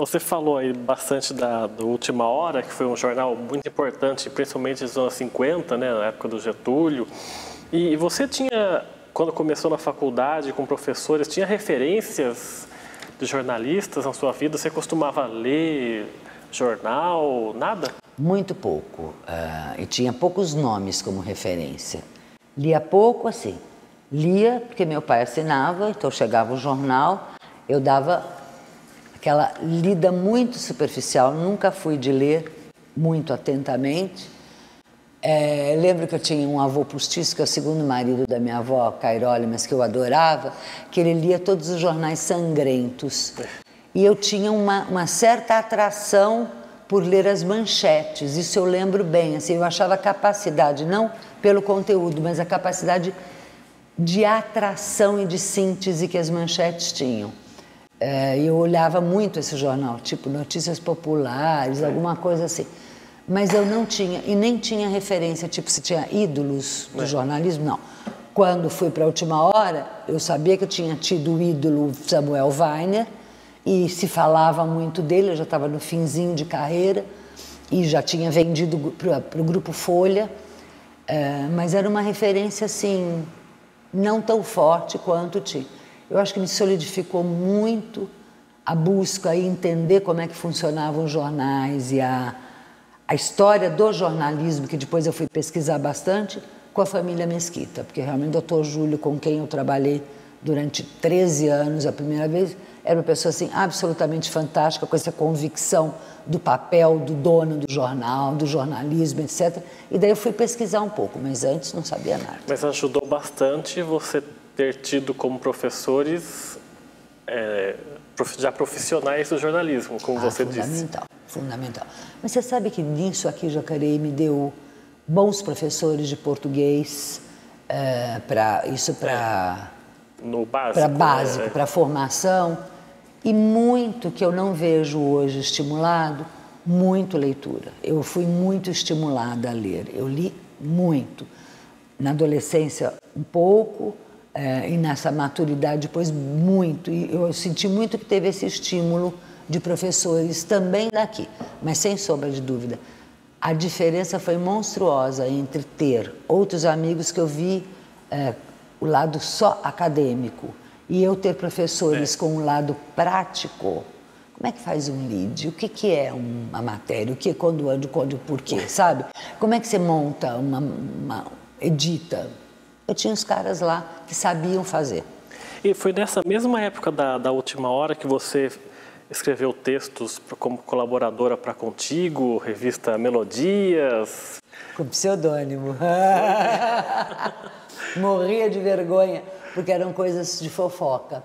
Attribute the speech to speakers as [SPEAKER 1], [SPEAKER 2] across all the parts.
[SPEAKER 1] Você falou aí bastante do Última Hora, que foi um jornal muito importante, principalmente nos anos 50, né, na época do Getúlio. E você tinha, quando começou na faculdade com professores, tinha referências de jornalistas na sua vida? Você costumava ler jornal, nada?
[SPEAKER 2] Muito pouco. E tinha poucos nomes como referência. Lia pouco, assim. Lia porque meu pai assinava, então chegava o jornal, eu dava aquela lida muito superficial, nunca fui de ler muito atentamente. Lembro que eu tinha um avô postiço, que é o segundo marido da minha avó, Cairoli, mas que eu adorava, que ele lia todos os jornais sangrentos. E eu tinha uma certa atração por ler as manchetes, isso eu lembro bem. Assim, eu achava a capacidade, não pelo conteúdo, mas a capacidade de atração e de síntese que as manchetes tinham. Eu olhava muito esse jornal, tipo Notícias Populares, alguma coisa assim. Mas eu não tinha, e nem tinha referência, tipo se tinha ídolos do jornalismo, não. Quando fui para a Última Hora, eu sabia que eu tinha tido o ídolo Samuel Weiner, e se falava muito dele, eu já estava no finzinho de carreira, e já tinha vendido para o Grupo Folha, mas era uma referência, assim, não tão forte quanto tinha. Eu acho que me solidificou muito a busca e entender como é que funcionavam os jornais e a história do jornalismo, que depois eu fui pesquisar bastante, com a família Mesquita, porque realmente o Dr. Júlio, com quem eu trabalhei durante 13 anos a primeira vez, era uma pessoa assim, absolutamente fantástica, com essa convicção do papel do dono do jornal, do jornalismo, etc. E daí eu fui pesquisar um pouco, mas antes não sabia nada.
[SPEAKER 1] Mas ajudou bastante você ter tido como professores já profissionais do jornalismo, como você disse.
[SPEAKER 2] Fundamental. Mas você sabe que nisso aqui Jacareí me deu bons professores de português,
[SPEAKER 1] no básico,
[SPEAKER 2] para básico, para formação, e muito que eu não vejo hoje estimulado, muito leitura. Eu fui muito estimulada a ler, eu li muito. Na adolescência um pouco, e nessa maturidade depois muito, e eu senti muito que teve esse estímulo de professores também daqui, mas sem sombra de dúvida. A diferença foi monstruosa entre ter outros amigos que eu vi o lado só acadêmico e eu ter professores com um lado prático. Como é que faz um lead? O que é uma matéria? O que é quando, por quê, sabe? Como é que você monta edita? Eu tinha uns caras lá que sabiam fazer.
[SPEAKER 1] E foi nessa mesma época da Última Hora que você escreveu textos como colaboradora para Contigo, revista Melodias?
[SPEAKER 2] Com pseudônimo. Morria de vergonha, porque eram coisas de fofoca.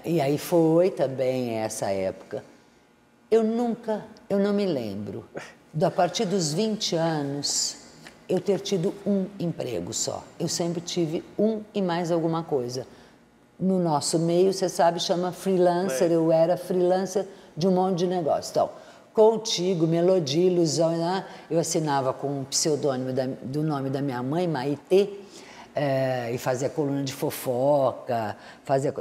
[SPEAKER 2] E aí foi também essa época. Eu não me lembro, a partir dos 20 anos, eu ter tido um emprego só. Eu sempre tive um e mais alguma coisa. No nosso meio, você sabe, chama freelancer, eu era freelancer de um monte de negócio. Então, Contigo, Melodia, Ilusão, eu assinava com o pseudônimo do nome da minha mãe, Maitê, e fazia coluna de fofoca,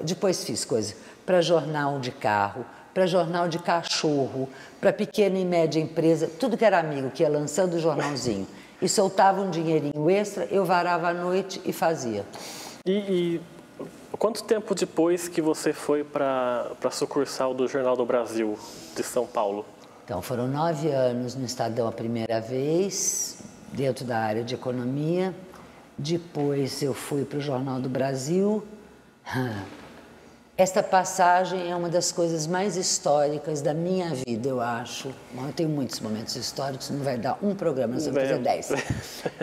[SPEAKER 2] depois fiz coisas para jornal de carro, para jornal de cachorro, para pequena e média empresa, tudo que era amigo que ia lançando o jornalzinho e soltava um dinheirinho extra, eu varava à noite e fazia.
[SPEAKER 1] E quanto tempo depois que você foi para a sucursal do Jornal do Brasil de São Paulo?
[SPEAKER 2] Então, foram 9 anos no Estadão a primeira vez, dentro da área de economia. Depois eu fui para o Jornal do Brasil. Esta passagem é uma das coisas mais históricas da minha vida, eu acho. Bom, eu tenho muitos momentos históricos, não vai dar um programa, nós vamos fazer 10.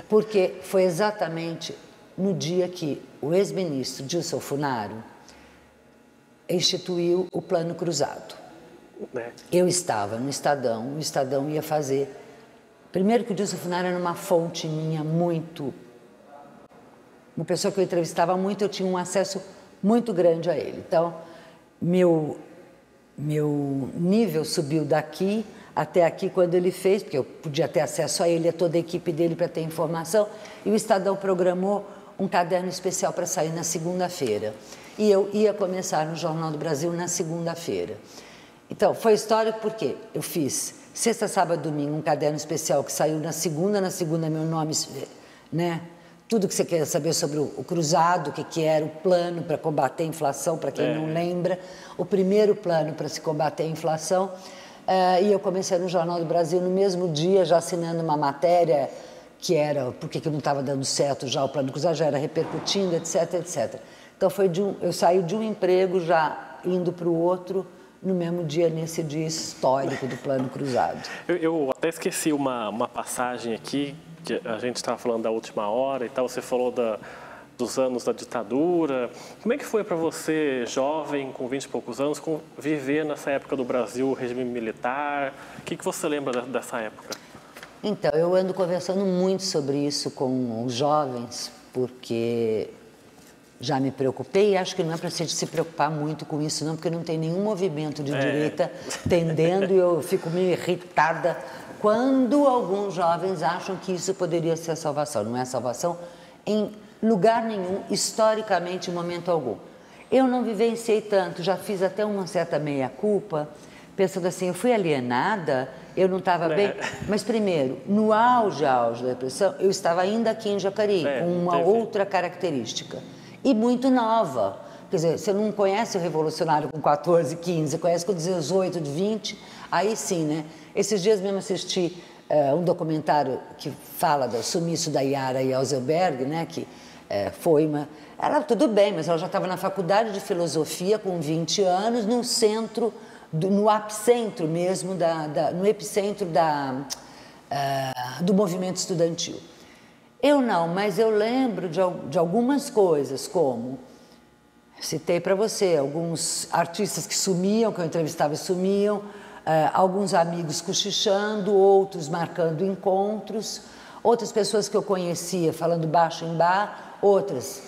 [SPEAKER 2] Porque foi exatamente no dia que o ex-ministro Dilson Funaro instituiu o Plano Cruzado. Eu estava no Estadão, o Estadão ia fazer... Primeiro que o Dilson Funaro era uma fonte minha muito... Uma pessoa que eu entrevistava muito, eu tinha um acesso muito grande a ele. Então, meu nível subiu daqui até aqui quando ele fez, porque eu podia ter acesso a ele, a toda a equipe dele para ter informação, e o Estadão programou um caderno especial para sair na segunda-feira. E eu ia começar no Jornal do Brasil na segunda-feira. Então, foi histórico porque eu fiz sexta, sábado, domingo, um caderno especial que saiu na segunda meu nome, né? Tudo que você quer saber sobre o cruzado, o que era o plano para combater a inflação, para quem não lembra, o primeiro plano para se combater a inflação. E eu comecei no Jornal do Brasil no mesmo dia, já assinando uma matéria que era porque que não estava dando certo já o plano cruzado, já era repercutindo, etc, etc. Então eu saí de um emprego já indo para o outro no mesmo dia, nesse dia histórico do plano cruzado.
[SPEAKER 1] Eu até esqueci uma passagem aqui, que a gente estava falando da última hora e tal, você falou dos anos da ditadura. Como é que foi para você, jovem, com 20 e poucos anos, viver nessa época do Brasil, regime militar? O que você lembra dessa época?
[SPEAKER 2] Então, eu ando conversando muito sobre isso com os jovens, porque já me preocupei e acho que não é para se preocupar muito com isso não, porque não tem nenhum movimento de direita tendendo e eu fico meio irritada quando alguns jovens acham que isso poderia ser a salvação. Não é a salvação em lugar nenhum, historicamente, em momento algum. Eu não vivenciei tanto, já fiz até uma certa meia-culpa, pensando assim, eu fui alienada, eu não estava bem. Mas primeiro, no auge da depressão, eu estava ainda aqui em Jacareí, com uma outra característica. E muito nova. Quer dizer, você não conhece o revolucionário com 14, 15, você conhece com 18, 20, aí sim, né? Esses dias mesmo assisti um documentário que fala do sumiço da Yara Elzelberg, né? Que foi uma... Ela, tudo bem, mas ela já estava na faculdade de filosofia com 20 anos, no centro, no epicentro mesmo, no epicentro do movimento estudantil. Eu não, mas eu lembro de algumas coisas, como, citei para você, alguns artistas que sumiam, que eu entrevistava e sumiam, alguns amigos cochichando, outros marcando encontros, outras pessoas que eu conhecia falando baixo em bar, outras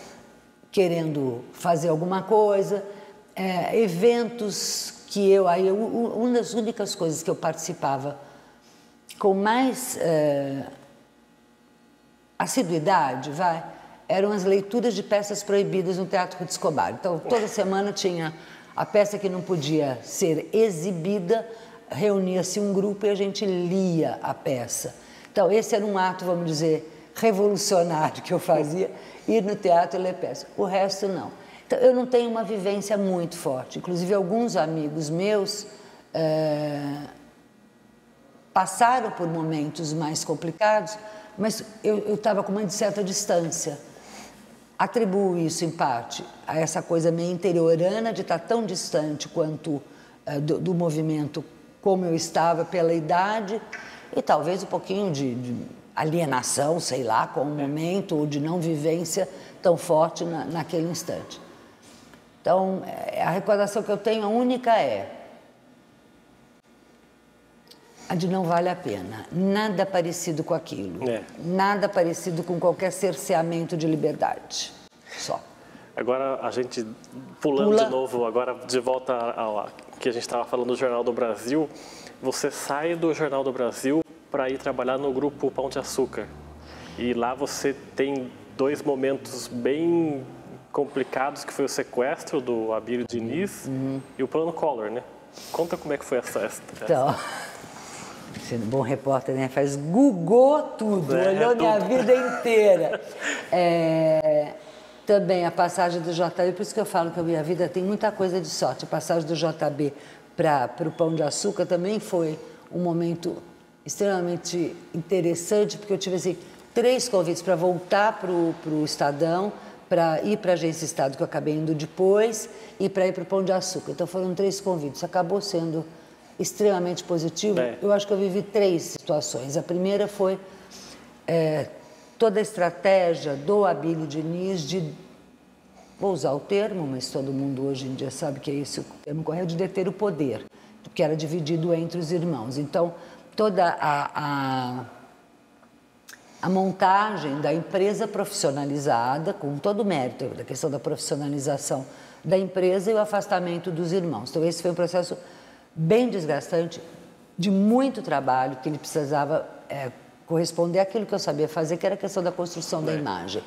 [SPEAKER 2] querendo fazer alguma coisa, eventos que uma das únicas coisas que eu participava com mais assiduidade, eram as leituras de peças proibidas no Teatro Ruth Escobar. Então, toda semana tinha a peça que não podia ser exibida, reunia-se um grupo e a gente lia a peça. Então, esse era um ato, vamos dizer, revolucionário que eu fazia, ir no teatro e ler peça. O resto, não. Então, eu não tenho uma vivência muito forte. Inclusive, alguns amigos meus passaram por momentos mais complicados, mas eu estava com uma certa distância. Atribuo isso, em parte, a essa coisa meio interiorana de estar tão distante quanto do movimento como eu estava pela idade e talvez um pouquinho de alienação, sei lá, com o momento, ou de não vivência tão forte naquele instante. Então, a recordação que eu tenho, a única a de não vale a pena. Nada parecido com aquilo. Nada parecido com qualquer cerceamento de liberdade. Só.
[SPEAKER 1] Agora, a gente pulando de novo, agora de volta ao que a gente estava falando do Jornal do Brasil, você sai do Jornal do Brasil para ir trabalhar no grupo Pão de Açúcar. E lá você tem dois momentos bem complicados, que foi o sequestro do Abílio Diniz e o Plano Collor, né? Conta como é que foi essa.
[SPEAKER 2] Então... Sendo bom repórter, né? Googou tudo, olhou minha vida inteira. Também a passagem do JB, por isso que eu falo que a minha vida tem muita coisa de sorte. A passagem do JB para o Pão de Açúcar também foi um momento extremamente interessante, porque eu tive assim, 3 convites para voltar para o Estadão, para ir para a Agência Estado, que eu acabei indo depois, e para ir para o Pão de Açúcar. Então foram 3 convites. Acabou sendo extremamente positivo. Eu acho que eu vivi 3 situações. A primeira foi toda a estratégia do Abílio Diniz de, vou usar o termo, mas todo mundo hoje em dia sabe que é isso, o termo correto, de deter o poder, porque era dividido entre os irmãos. Então, toda a montagem da empresa profissionalizada, com todo o mérito da questão da profissionalização da empresa e o afastamento dos irmãos. Então, esse foi um processo bem desgastante, de muito trabalho, que ele precisava corresponder àquilo que eu sabia fazer, que era a questão da construção da imagem.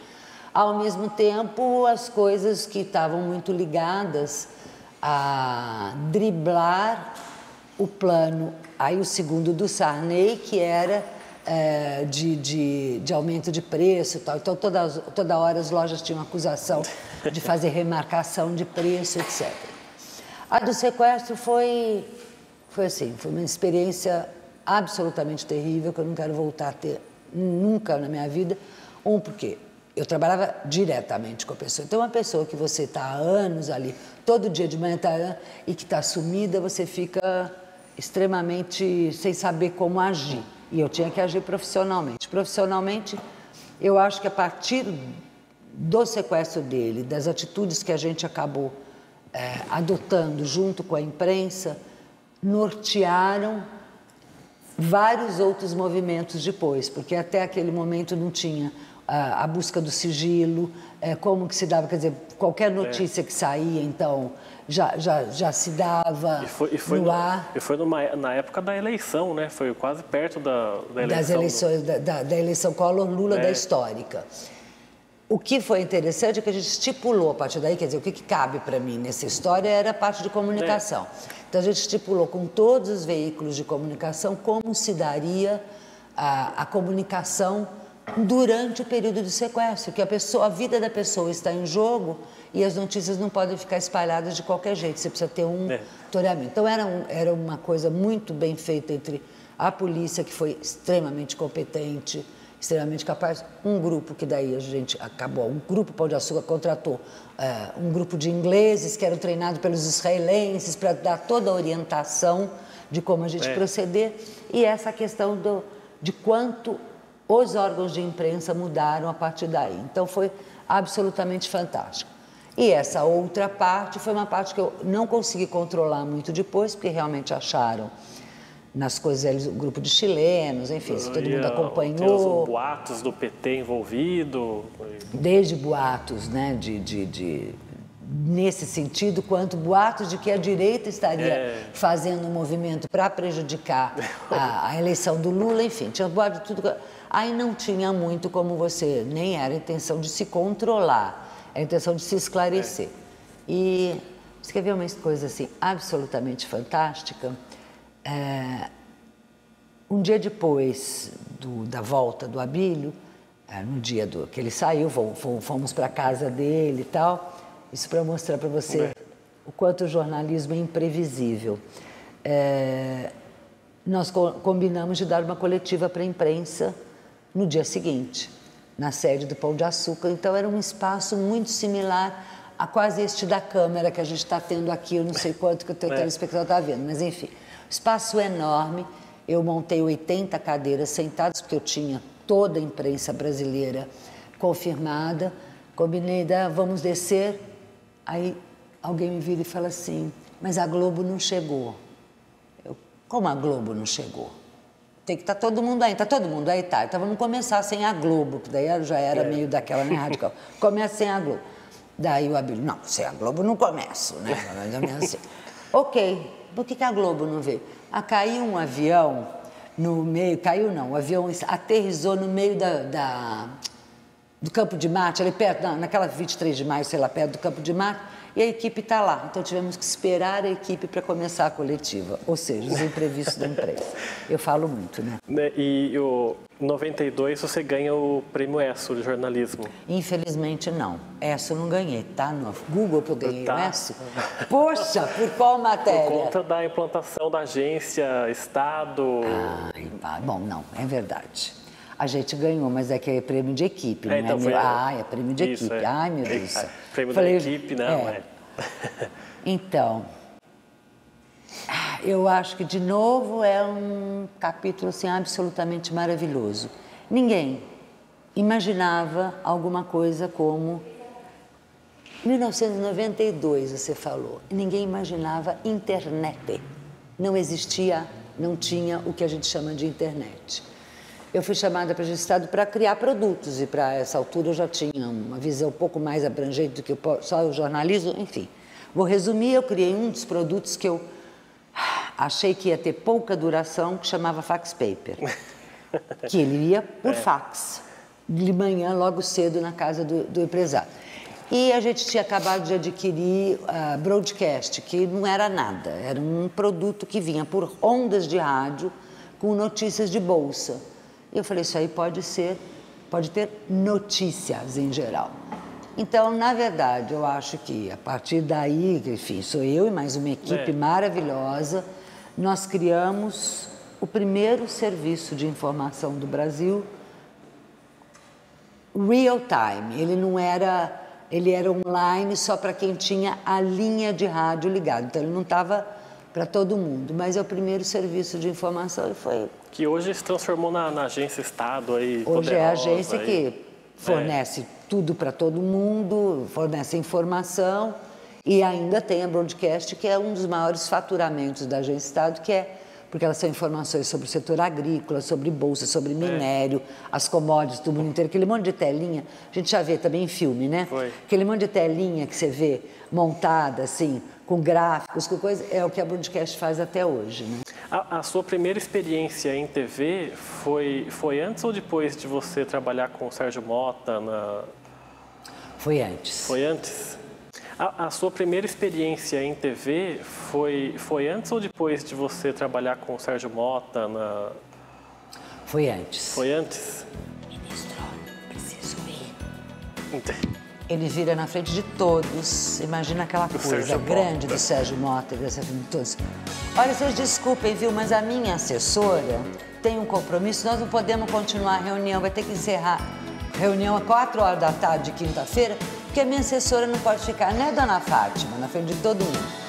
[SPEAKER 2] Ao mesmo tempo, as coisas que estavam muito ligadas a driblar o plano, aí o segundo do Sarney, que era de aumento de preço e tal. Então, toda hora as lojas tinham acusação de fazer remarcação de preço, etc. A do sequestro foi assim, foi uma experiência absolutamente terrível, que eu não quero voltar a ter nunca na minha vida. Porque eu trabalhava diretamente com a pessoa. Então, uma pessoa que você está há anos ali, todo dia de manhã e que está sumida, você fica extremamente sem saber como agir. E eu tinha que agir profissionalmente. Profissionalmente, eu acho que a partir do sequestro dele, das atitudes que a gente acabou adotando junto com a imprensa, nortearam vários outros movimentos depois, porque até aquele momento não tinha a busca do sigilo, como que se dava, quer dizer, qualquer notícia que saía, então, já se dava no ar.
[SPEAKER 1] E foi na época da eleição, né? Foi quase perto da eleição.
[SPEAKER 2] Das eleições, da eleição Collor-Lula, da histórica. O que foi interessante é que a gente estipulou a partir daí, quer dizer, o que cabe para mim nessa história era a parte de comunicação. Então, a gente estipulou com todos os veículos de comunicação como se daria a comunicação durante o período do sequestro, que a vida da pessoa está em jogo e as notícias não podem ficar espalhadas de qualquer jeito, você precisa ter um toreamento. Então, era uma coisa muito bem feita entre a polícia, que foi extremamente competente, extremamente capaz, um grupo que daí a gente acabou, um grupo Pão de Açúcar contratou um grupo de ingleses que eram treinados pelos israelenses para dar toda a orientação de como a gente proceder, e essa questão de quanto os órgãos de imprensa mudaram a partir daí. Então foi absolutamente fantástico. E essa outra parte foi uma parte que eu não consegui controlar muito depois, porque realmente acharam nas coisas, o grupo de chilenos, enfim, todo mundo acompanhou.
[SPEAKER 1] Os boatos do PT envolvido.
[SPEAKER 2] Desde boatos, né, nesse sentido, quanto boatos de que a direita estaria fazendo um movimento para prejudicar a eleição do Lula, enfim, tinha boatos de tudo. Aí não tinha muito como você, nem era a intenção de se controlar, era a intenção de se esclarecer. E você quer ver uma coisa assim absolutamente fantástica? Um dia depois da volta do Abílio, no dia que ele saiu, fomos para a casa dele e tal, isso para mostrar para você o quanto o jornalismo é imprevisível. Nós combinamos de dar uma coletiva para a imprensa no dia seguinte, na sede do Pão de Açúcar, então era um espaço muito similar a quase este da câmera que a gente está tendo aqui, eu não sei quanto que o teu telespectador está vendo, mas enfim, espaço enorme, eu montei 80 cadeiras sentadas, porque eu tinha toda a imprensa brasileira confirmada, combinei, vamos descer, aí alguém me vira e fala assim, mas a Globo não chegou. Como a Globo não chegou? Tem que estar todo mundo aí, está todo mundo aí, tá, então vamos começar sem a Globo, que daí já era meio daquela, né, radical, começa sem a Globo. Daí o Abílio, não, sem a Globo não começo, né, mais ou menos assim. Ok, por que a Globo não veio? Caiu um avião no meio, o avião aterrissou no meio do Campo de Marte, ali perto, naquela 23 de maio, sei lá, perto do Campo de Marte, e a equipe está lá. Então tivemos que esperar a equipe para começar a coletiva, ou seja, os imprevistos da imprensa. Eu falo muito, né?
[SPEAKER 1] E em 92 você ganha o prêmio ESSO de jornalismo.
[SPEAKER 2] Infelizmente não. ESSO eu não ganhei, tá? No Google que eu ganhei o ESSO. Poxa, por qual matéria?
[SPEAKER 1] Por conta da implantação da agência, Estado...
[SPEAKER 2] Bom, não, é verdade. A gente ganhou, mas é que é prêmio de equipe, não
[SPEAKER 1] então
[SPEAKER 2] é? É prêmio de equipe. Ai, meu Deus do céu.
[SPEAKER 1] Prêmio da equipe, não,
[SPEAKER 2] Então, eu acho que, de novo, é um capítulo assim, absolutamente maravilhoso. Ninguém imaginava alguma coisa como 1992, você falou. Ninguém imaginava internet. Não existia, não tinha o que a gente chama de internet. Eu fui chamada para o Estado para criar produtos e para essa altura eu já tinha uma visão um pouco mais abrangente do que só o jornalismo, enfim. Vou resumir, eu criei um dos produtos que eu achei que ia ter pouca duração, que chamava Fax Paper, que ele ia por fax, de manhã, logo cedo, na casa do empresário. E a gente tinha acabado de adquirir a Broadcast, que não era nada, era um produto que vinha por ondas de rádio com notícias de bolsa. E eu falei, isso aí pode ter notícias em geral. Então, na verdade, eu acho que a partir daí, enfim, sou eu e mais uma equipe maravilhosa, nós criamos o primeiro serviço de informação do Brasil, real time. Ele era online só para quem tinha a linha de rádio ligada. Então, ele não estava para todo mundo, mas é o primeiro serviço de informação e foi...
[SPEAKER 1] Que hoje se transformou na agência Estado aí,
[SPEAKER 2] hoje é a agência que fornece tudo para todo mundo, fornece informação e ainda tem a Broadcast, que é um dos maiores faturamentos da agência Estado, que é porque elas são informações sobre o setor agrícola, sobre bolsa, sobre minério, as commodities do mundo inteiro, aquele monte de telinha, a gente já vê também em filme, né? Aquele monte de telinha que você vê montada, assim, com gráficos, com coisa, é o que a Broadcast faz até hoje, né?
[SPEAKER 1] A sua primeira experiência em TV foi antes ou depois de você trabalhar com o Sérgio Mota na...
[SPEAKER 2] Foi antes.
[SPEAKER 1] Foi antes? A sua primeira experiência em TV foi antes ou depois de você trabalhar com o Sérgio Mota na...
[SPEAKER 2] Foi antes.
[SPEAKER 1] Foi antes?
[SPEAKER 2] Ministro, preciso ir.
[SPEAKER 1] Entendi.
[SPEAKER 2] Ele vira na frente de todos. Imagina aquela coisa grande do Sérgio Mota, de todos. Olha, vocês desculpem, viu, mas a minha assessora tem um compromisso, nós não podemos continuar a reunião, vai ter que encerrar a reunião às 4h da tarde de quinta-feira, porque a minha assessora não pode ficar, né, dona Fátima, na frente de todo mundo.